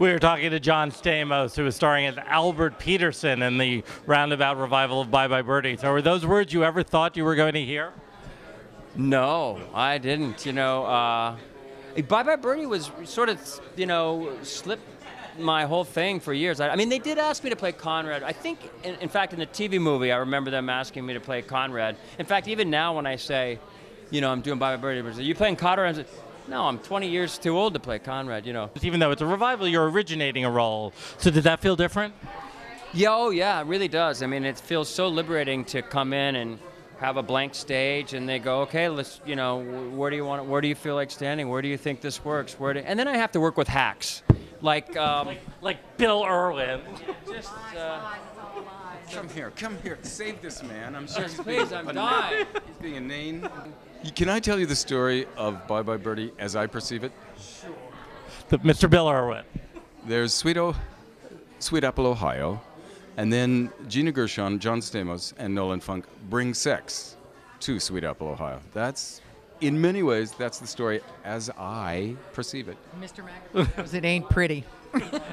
We were talking to John Stamos, who is starring as Albert Peterson in the Roundabout revival of Bye Bye Birdie. So were those words you ever thought you were going to hear? No, I didn't. Bye Bye Birdie was sort of, slipped my whole thing for years. I mean, they did ask me to play Conrad. I think, in fact, in the TV movie, I remember them asking me to play Conrad. In fact, even now when I say, I'm doing Bye Bye Birdie, they say, you playing Conrad? I say, no, I'm 20 years too old to play Conrad, Even though it's a revival, you're originating a role. So did that feel different? Yeah, it really does. I mean, it feels so liberating to come in and have a blank stage, and they go, okay, let's, where do you feel like standing? Where do you think this works? And then I have to work with hacks. Like Bill Irwin. Come here. Save this man. I'm sure please, I'm dying. He's being inane. Can I tell you the story of Bye Bye Birdie as I perceive it? Sure. Mr. Bill Irwin. There's Sweet Apple, Ohio, and then Gina Gershon, John Stamos, and Nolan Funk bring sex to Sweet Apple, Ohio. In many ways, that's the story as I perceive it. Mr. Mac, it ain't pretty.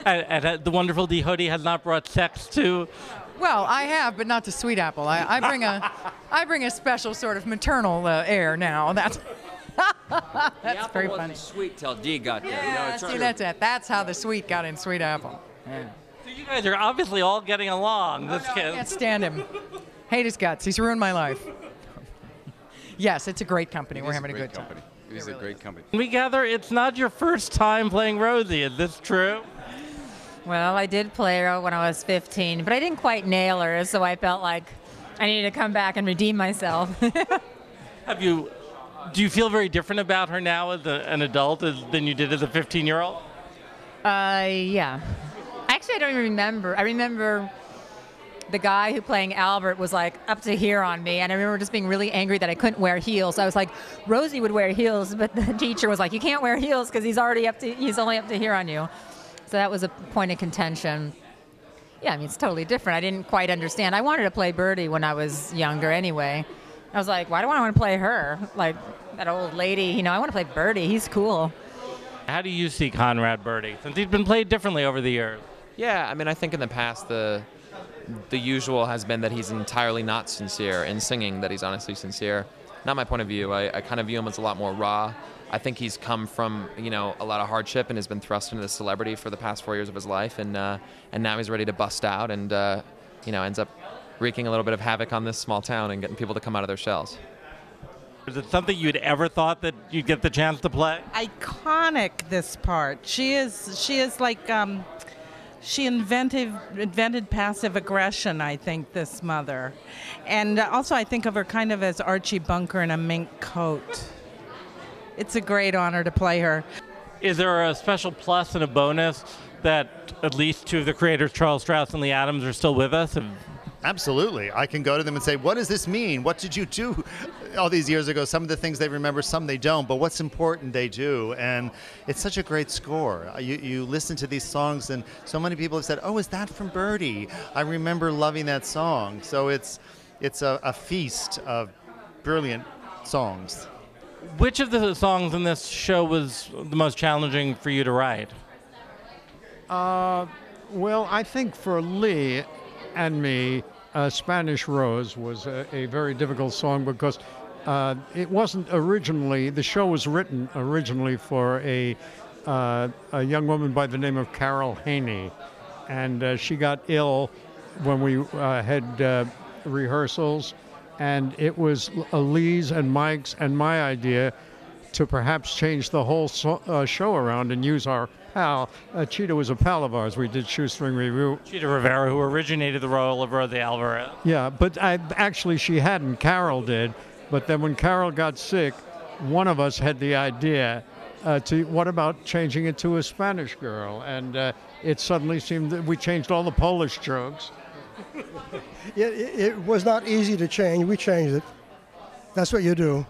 and the wonderful Dee Hoty has not brought sex to... Well, I have, but not to Sweet Apple. I bring a special sort of maternal air now. That's very funny. Wasn't sweet till Dee got there. Yeah, that's it. That's how the sweet got in Sweet Apple. Yeah. So you guys are obviously all getting along. I can't stand him. Hate his guts. He's ruined my life. Yes, it's a great company. We're having a good time. It is a great company. We gather it's not your first time playing Rosie. Is this true? Well, I did play her when I was 15, but I didn't quite nail her, so I felt like I needed to come back and redeem myself. Do you feel very different about her now as an adult than you did as a 15-year-old? Yeah. Actually, I don't even remember. I remember the guy who playing Albert was like up to here on me, and I remember just being really angry that I couldn't wear heels. I was like, Rosie would wear heels, but the teacher was like, you can't wear heels because he's only up to here on you. So that was a point of contention. Yeah, I mean, it's totally different. I didn't quite understand. I wanted to play Birdie when I was younger anyway. I was like, why do I want to play her? Like that old lady, I want to play Birdie. He's cool. How do you see Conrad Birdie, since he's been played differently over the years? Yeah, I mean, I think in the past the usual has been that he's entirely not sincere in singing, that he's honestly sincere. Not my point of view. I kind of view him as a lot more raw. I think he's come from, a lot of hardship and has been thrust into the celebrity for the past 4 years of his life, and now he's ready to bust out and, ends up wreaking a little bit of havoc on this small town and getting people to come out of their shells. Is it something you'd ever thought that you'd get the chance to play? Iconic, this part. She is like, she invented passive aggression, I think, this mother. And also I think of her kind of as Archie Bunker in a mink coat. It's a great honor to play her. Is there a special plus and a bonus that at least two of the creators, Charles Strouse and Lee Adams, are still with us? Absolutely. I can go to them and say, what does this mean? What did you do all these years ago? Some of the things they remember, some they don't, but what's important they do. And it's such a great score. You listen to these songs and so many people have said, oh, is that from Birdie? I remember loving that song. So it's a feast of brilliant songs. Which of the songs in this show was the most challenging for you to write? Well, I think for Lee and me, Spanish Rose was a very difficult song because it wasn't originally, the show was written originally for a young woman by the name of Carol Haney. And she got ill when we had rehearsals. And it was Lee's and Mike's and my idea to perhaps change the whole show around and use our pal. Cheetah was a pal of ours. We did Shoestring Review. Cheetah Rivera, who originated the role of Rosie Alvarez. Yeah, but actually she hadn't. Carol did. But then when Carol got sick, one of us had the idea what about changing it to a Spanish girl? And it suddenly seemed that we changed all the Polish jokes. It was not easy to change. We changed it. That's what you do.